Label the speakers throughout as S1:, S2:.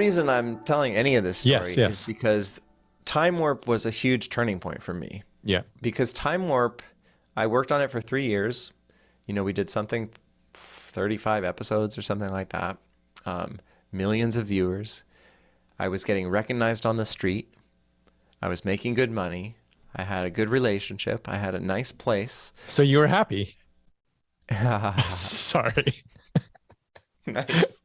S1: reason I'm telling any of this story
S2: Yes.
S1: is because time warp was a huge turning point for me.
S2: Yeah.
S1: Because time warp, I worked on it for 3 years. We did something, 35 episodes or something like that. Millions of viewers. I was getting recognized on the street. I was making good money. I had a good relationship. I had a nice place.
S2: So you were happy. Sorry.
S1: Nice.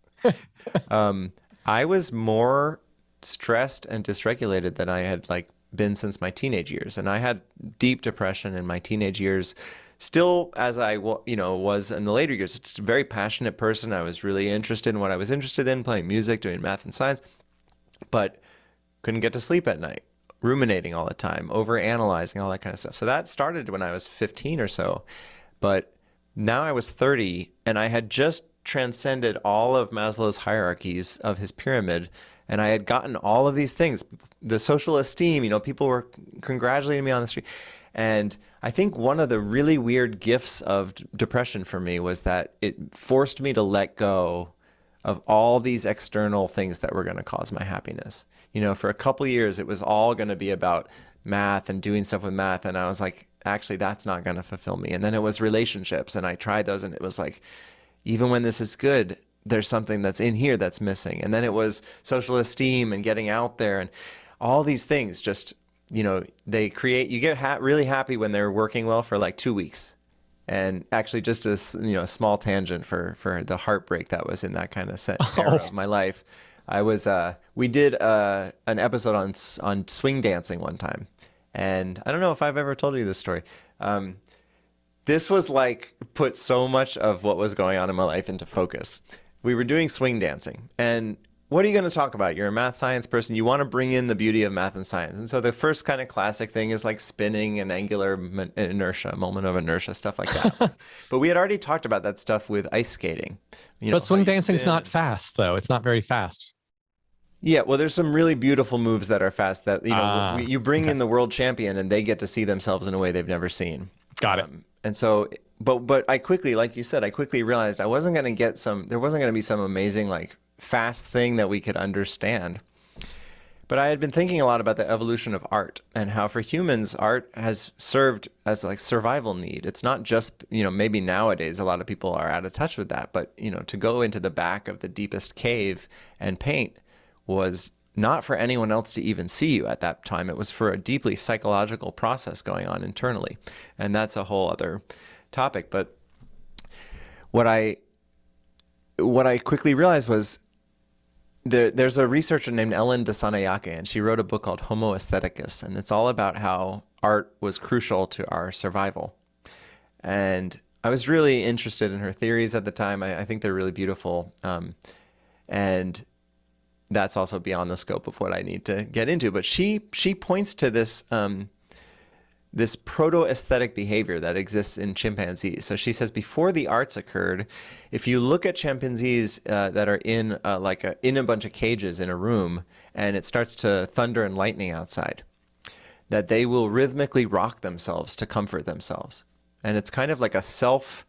S1: I was more stressed and dysregulated than I had been since my teenage years. And I had deep depression in my teenage years, still as I was in the later years. It's a very passionate person. I was really interested in what I was interested in, playing music, doing math and science, but couldn't get to sleep at night, ruminating all the time, overanalyzing, all that kind of stuff. So that started when I was 15 or so. But now I was 30 and I had just transcended all of Maslow's hierarchies of his pyramid. And I had gotten all of these things, the social esteem, people were congratulating me on the street. And I think one of the really weird gifts of depression for me was that it forced me to let go of all these external things that were going to cause my happiness. For a couple of years, it was all going to be about math and doing stuff with math. And I was like, actually, that's not going to fulfill me. And then it was relationships. And I tried those and it was like, even when this is good, there's something that's in here that's missing. And then it was social esteem and getting out there and all these things just, they create, you get really happy when they're working well for like 2 weeks. And actually just a small tangent for the heartbreak that was in that kind of era of my life. I was, we did an episode on swing dancing one time. And I don't know if I've ever told you this story. This was put so much of what was going on in my life into focus. We were doing swing dancing, and what are you going to talk about? You're a math science person. You want to bring in the beauty of math and science. And so the first kind of classic thing is spinning and angular inertia, moment of inertia, stuff like that. But we had already talked about that stuff with ice skating.
S2: But swing dancing's not fast, though. It's not very fast.
S1: Yeah, well, there's some really beautiful moves that are fast that, you bring in the world champion and they get to see themselves in a way they've never seen.
S2: Got it.
S1: And so, but I quickly, like you said, I quickly realized there wasn't going to be some amazing, fast thing that we could understand. But I had been thinking a lot about the evolution of art and how for humans, art has served as survival need. It's not just, maybe nowadays a lot of people are out of touch with that, but, to go into the back of the deepest cave and paint was not for anyone else to even see you at that time. It was for a deeply psychological process going on internally. And that's a whole other topic. But what I quickly realized was there's a researcher named Ellen DeSanayake, and she wrote a book called Homo Aestheticus, and it's all about how art was crucial to our survival. And I was really interested in her theories at the time. I think they're really beautiful. And that's also beyond the scope of what I need to get into. But she points to this this proto-aesthetic behavior that exists in chimpanzees. So she says before the arts occurred, if you look at chimpanzees that are in in a bunch of cages in a room, and it starts to thunder and lightning outside, that they will rhythmically rock themselves to comfort themselves. And it's kind of like a self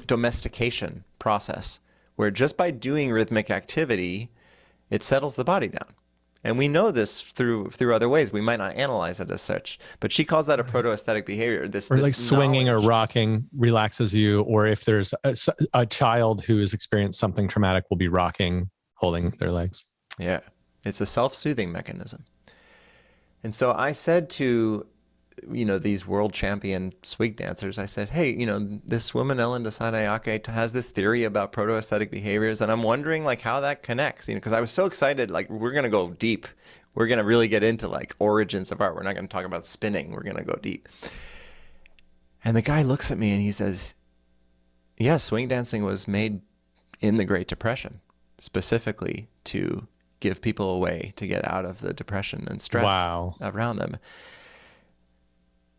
S1: domestication process where just by doing rhythmic activity, it settles the body down. And we know this through other ways. We might not analyze it as such, but she calls that a proto-aesthetic behavior. This
S2: swinging or rocking relaxes you, or if there's a child who has experienced something traumatic, will be rocking, holding their legs.
S1: Yeah, it's a self-soothing mechanism. And so I said to these world champion swing dancers, I said, hey, this woman, Ellen DeSanayake, has this theory about proto-aesthetic behaviors, and I'm wondering how that connects, because I was so excited, we're going to go deep. We're going to really get into origins of art. We're not going to talk about spinning. We're going to go deep. And the guy looks at me and he says, yeah, swing dancing was made in the Great Depression, specifically to give people a way to get out of the depression and stress around them.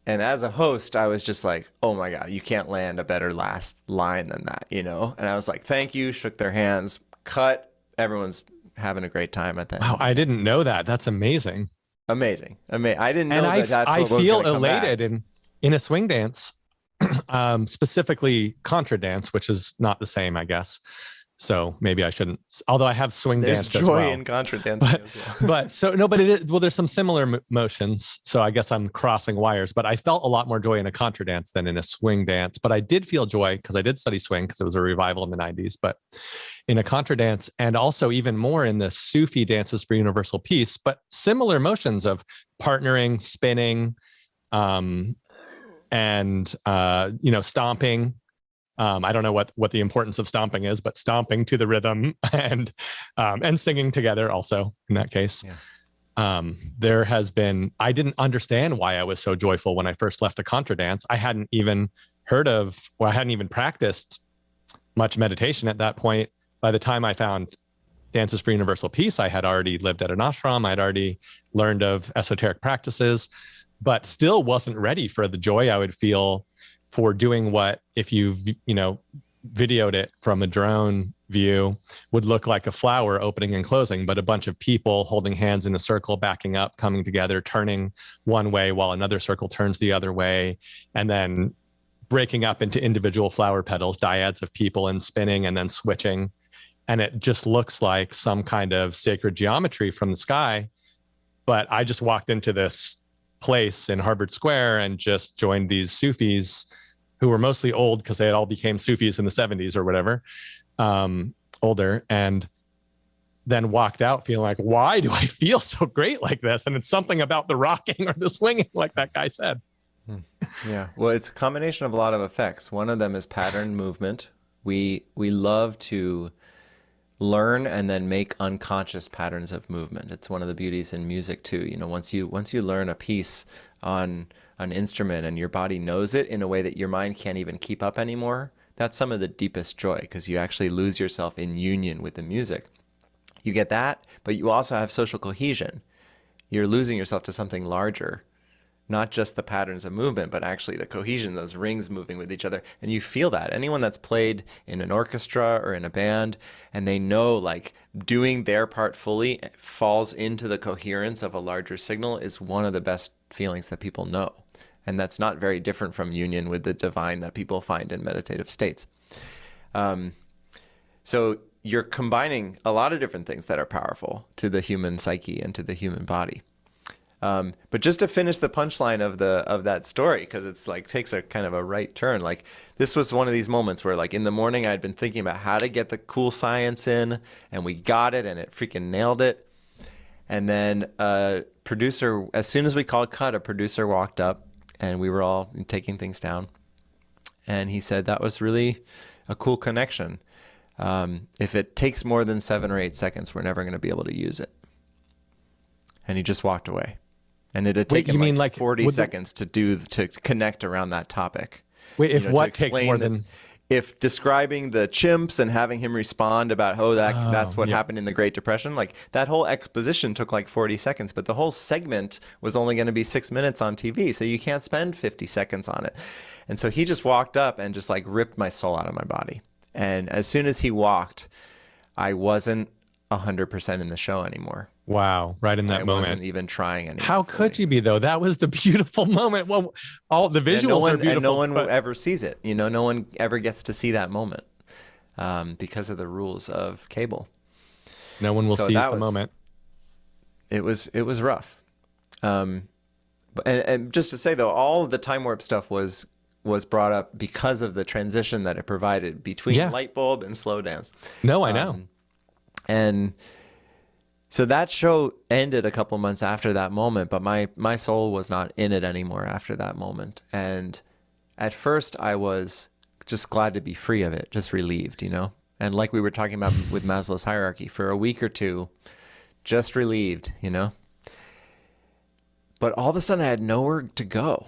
S1: And as a host, I was just like, oh my God, you can't land a better last line than that, And I was like, thank you, shook their hands, cut. Everyone's having a great time at that.
S2: Wow, I didn't know that. That's amazing.
S1: Amazing. I didn't know
S2: that's what was
S1: going to come
S2: feel elated in a swing dance, specifically contra dance, which is not the same, I guess. So maybe I shouldn't, although I have swing
S1: There's
S2: danced as
S1: joy
S2: well.
S1: in contra dancing
S2: But,
S1: as well.
S2: but so no, but it is, well, there's some similar motions. So I guess I'm crossing wires, but I felt a lot more joy in a contra dance than in a swing dance. But I did feel joy because I did study swing because it was a revival in the 90s, but in a contra dance, and also even more in the Sufi dances for universal peace, but similar motions of partnering, spinning, um, and stomping. I don't know what the importance of stomping is, but stomping to the rhythm and singing together also in that case.
S1: Yeah.
S2: There has been, I didn't understand why I was so joyful when I first left a contra dance. I hadn't even I hadn't even practiced much meditation at that point. By the time I found Dances for Universal Peace, I had already lived at an ashram. I'd already learned of esoteric practices, but still wasn't ready for the joy I would feel for doing what, if you videoed it from a drone view, would look like a flower opening and closing, but a bunch of people holding hands in a circle, backing up, coming together, turning one way while another circle turns the other way, and then breaking up into individual flower petals, dyads of people, and spinning and then switching. And it just looks like some kind of sacred geometry from the sky. But I just walked into this place in Harvard Square and just joined these Sufis who were mostly old because they had all became Sufis in the 70s or whatever, older, and then walked out feeling like, why do I feel so great like this? And it's something about the rocking or the swinging, like that guy said.
S1: Yeah. Well, it's a combination of a lot of effects. One of them is pattern movement. We love to learn and then make unconscious patterns of movement. It's one of the beauties in music too. Once you learn a piece on an instrument and your body knows it in a way that your mind can't even keep up anymore, that's some of the deepest joy, because you actually lose yourself in union with the music. You get that, but you also have social cohesion. You're losing yourself to something larger, not just the patterns of movement, but actually the cohesion, those rings moving with each other. And you feel that. Anyone that's played in an orchestra or in a band, and they know like doing their part fully falls into the coherence of a larger signal, is one of the best feelings that people know. And that's not very different from union with the divine that people find in meditative states. So you're combining a lot of different things that are powerful to the human psyche and to the human body. But just to finish the punchline of that story, because it's like takes a kind of a right turn. Like this was one of these moments where like in the morning I'd been thinking about how to get the cool science in, and we got it, and it freaking nailed it. And then a producer, as soon as we called cut, a producer walked up, and we were all taking things down, and he said that was really a cool connection. If it takes more than 7 or 8 seconds, we're never going to be able to use it. And he just walked away. And it had taken like 40 seconds to connect around that topic.
S2: Wait, if what takes more than...
S1: If describing the chimps and having him respond about, that's what happened in the Great Depression, like that whole exposition took like 40 seconds, but the whole segment was only going to be 6 minutes on TV, so you can't spend 50 seconds on it. And so he just walked up and just like ripped my soul out of my body. And as soon as he walked, I wasn't 100% in the show anymore.
S2: Wow. Right in that moment.
S1: I wasn't even trying anymore.
S2: How could you be though? That was the beautiful moment. Well, all the visuals are beautiful.
S1: And no one ever sees it. No one ever gets to see that moment because of the rules of cable.
S2: No one will seize the moment.
S1: It was rough. And just to say though, all of the time warp stuff was brought up because of the transition that it provided between light bulb and slow dance.
S2: No, I know.
S1: And so that show ended a couple months after that moment, but my soul was not in it anymore after that moment. And at first I was just glad to be free of it, just relieved, And like we were talking about with Maslow's hierarchy, for a week or two, just relieved, But all of a sudden I had nowhere to go.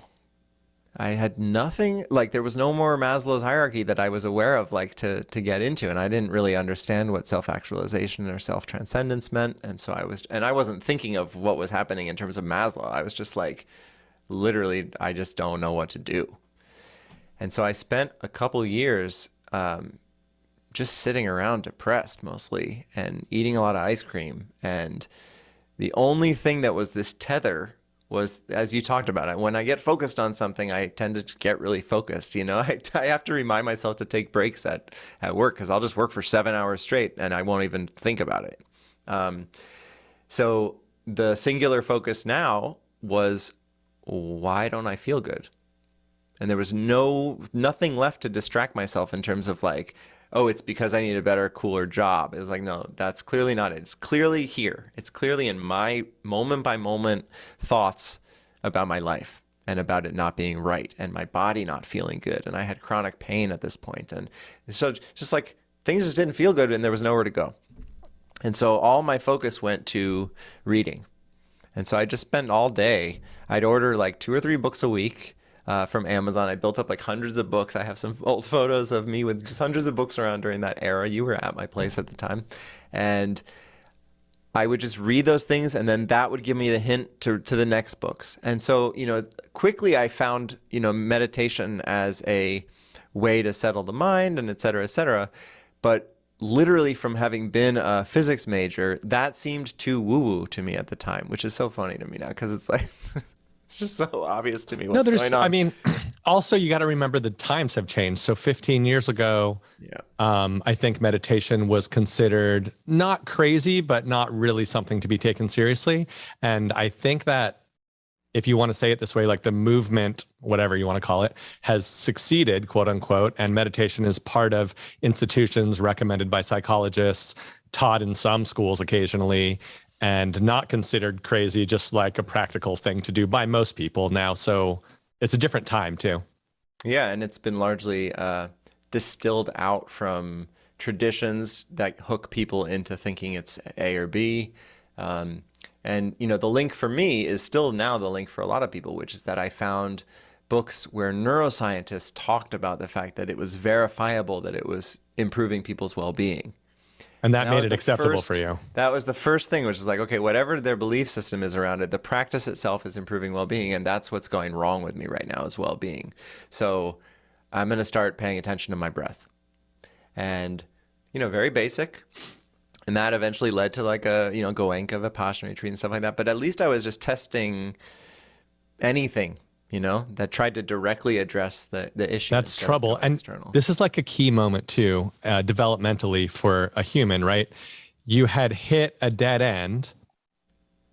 S1: I had nothing, like there was no more Maslow's hierarchy that I was aware of, like to get into. And I didn't really understand what self-actualization or self-transcendence meant. And so I wasn't thinking of what was happening in terms of Maslow. I was just like, literally, I just don't know what to do. And so I spent a couple years just sitting around depressed mostly and eating a lot of ice cream. And the only thing that was this tether was, as you talked about it, when I get focused on something, I tend to get really focused. I have to remind myself to take breaks at work, because I'll just work for 7 hours straight and I won't even think about it. So the singular focus now was, why don't I feel good? And there was nothing left to distract myself in terms of like, oh, it's because I need a better, cooler job. It was like, no, that's clearly not it. It's clearly here. It's clearly in my moment by moment thoughts about my life and about it not being right and my body not feeling good. And I had chronic pain at this point. And so just like things just didn't feel good and there was nowhere to go. And so all my focus went to reading. And so I just spent all day, I'd order like 2 or 3 books a week. From Amazon. I built up like hundreds of books. I have some old photos of me with just hundreds of books around during that era. You were at my place at the time. And I would just read those things, and then that would give me the hint to the next books. And so, quickly I found, meditation as a way to settle the mind and et cetera, et cetera. But literally from having been a physics major, that seemed too woo-woo to me at the time, which is so funny to me now, because it's like... It's just so obvious to me what's going on.
S2: I mean, also you got to remember the times have changed. So 15 years ago, I think meditation was considered not crazy, but not really something to be taken seriously. And I think that if you want to say it this way, like the movement, whatever you want to call it, has succeeded, quote unquote, and meditation is part of institutions recommended by psychologists, taught in some schools occasionally, and not considered crazy, just like a practical thing to do by most people now. So it's a different time too.
S1: Yeah, and it's been largely distilled out from traditions that hook people into thinking it's A or B. And, the link for me is still now the link for a lot of people, which is that I found books where neuroscientists talked about the fact that it was verifiable that it was improving people's well-being.
S2: And that made it acceptable for you.
S1: That was the first thing, which is like, okay, whatever their belief system is around it, the practice itself is improving well-being, and that's what's going wrong with me right now is well-being. So I'm going to start paying attention to my breath. And, very basic. And that eventually led to like a, Goenka Vipassana retreat and stuff like that. But at least I was just testing anything, that tried to directly address the issue.
S2: That's trouble. And this is like a key moment too, developmentally for a human, right? You had hit a dead end,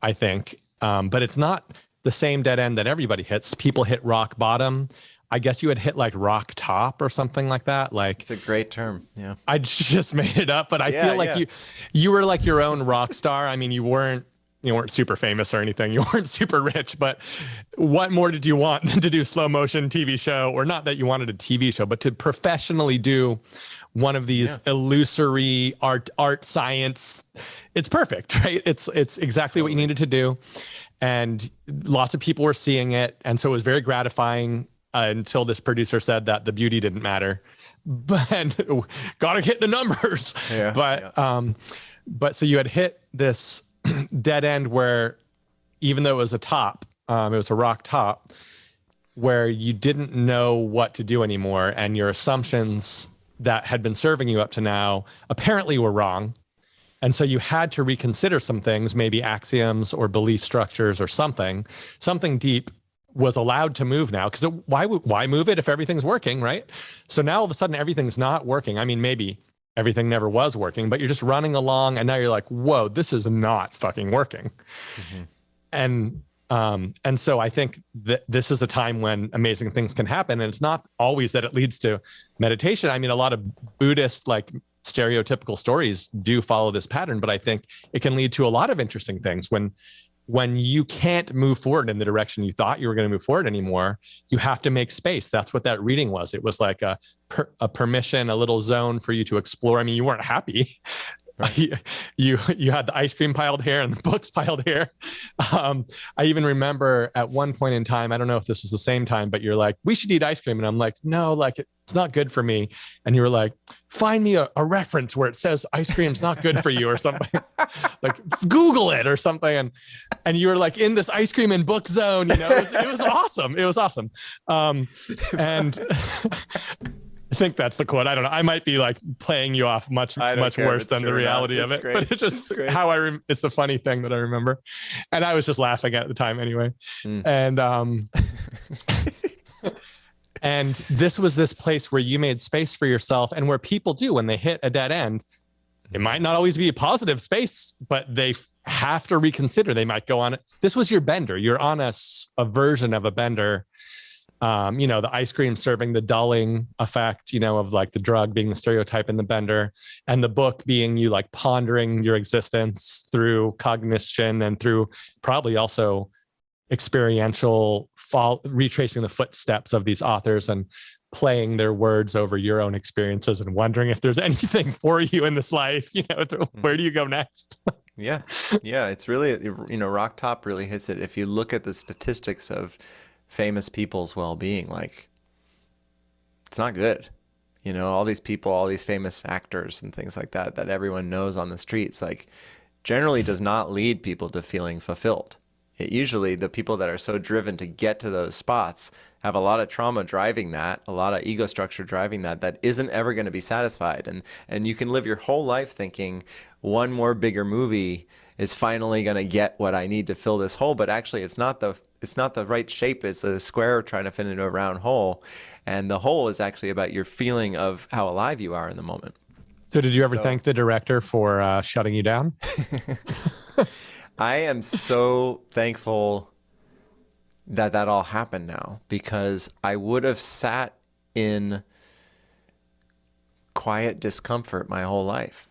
S2: I think, but it's not the same dead end that everybody hits. People hit rock bottom. I guess you had hit like rock top or something like that. Like,
S1: it's a great term. Yeah.
S2: I just made it up, but I feel like you were like your own rock star. I mean, you weren't super famous or anything. You weren't super rich, but what more did you want than to do slow motion TV show? Or not that you wanted a TV show, but to professionally do one of these illusory art science. It's perfect, right? It's exactly what you needed to do. And lots of people were seeing it. And so it was very gratifying until this producer said that the beauty didn't matter, but gotta hit the numbers. But so you had hit this dead end where, even though it was a top, it was a rock top, where you didn't know what to do anymore, and your assumptions that had been serving you up to now apparently were wrong. And so you had to reconsider some things, maybe axioms or belief structures or something deep was allowed to move now, because why move it if everything's working, right? So now all of a sudden everything's not working. I mean, maybe everything never was working, but you're just running along and now you're like, whoa, this is not fucking working. Mm-hmm. And so I think that this is a time when amazing things can happen. And it's not always that it leads to meditation. I mean, a lot of Buddhist, like stereotypical stories do follow this pattern, but I think it can lead to a lot of interesting things. When you can't move forward in the direction you thought you were going to move forward anymore, you have to make space. That's what that reading was. It was like a permission, a little zone for you to explore. I mean, you weren't happy. Right. You had the ice cream piled here and the books piled here. I even remember at one point in time, I don't know if this is the same time, but you're like, we should eat ice cream. And I'm like, no, like it's not good for me. And you were like, find me a reference where it says ice cream's not good for you or something. Like Google it or something. And you were like in this ice cream and book zone, it was awesome. It was awesome. And I think that's the quote. I don't know. I might be like playing you off much,
S1: I don't
S2: much
S1: care if
S2: worse
S1: it's
S2: than the
S1: true or not.
S2: reality of
S1: It's
S2: it.
S1: great.
S2: But it's
S1: It's
S2: just
S1: great.
S2: how it's the funny thing that I remember. And I was just laughing at the time anyway.
S1: Mm.
S2: And and this was this place where you made space for yourself, and where people do when they hit a dead end. It might not always be a positive space, but they have to reconsider. They might go on. This was your bender. You're on a version of a bender. The ice cream serving the dulling effect, of like the drug being the stereotype in the bender, and the book being you like pondering your existence through cognition and through probably also experiential retracing the footsteps of these authors and playing their words over your own experiences and wondering if there's anything for you in this life, where do you go next?
S1: Yeah. Yeah. It's really, Rock Top really hits it. If you look at the statistics of famous people's well-being, like, it's not good. All these people, all these famous actors and things like that everyone knows on the streets, like, generally does not lead people to feeling fulfilled. It usually, the people that are so driven to get to those spots have a lot of trauma driving that, a lot of ego structure driving that isn't ever going to be satisfied. And you can live your whole life thinking one more bigger movie is finally going to get what I need to fill this hole, but actually it's not the right shape. It's a square trying to fit into a round hole, and the hole is actually about your feeling of how alive you are in the moment.
S2: So did you ever thank the director for shutting you down?
S1: I am so thankful that all happened now, because I would have sat in quiet discomfort my whole life.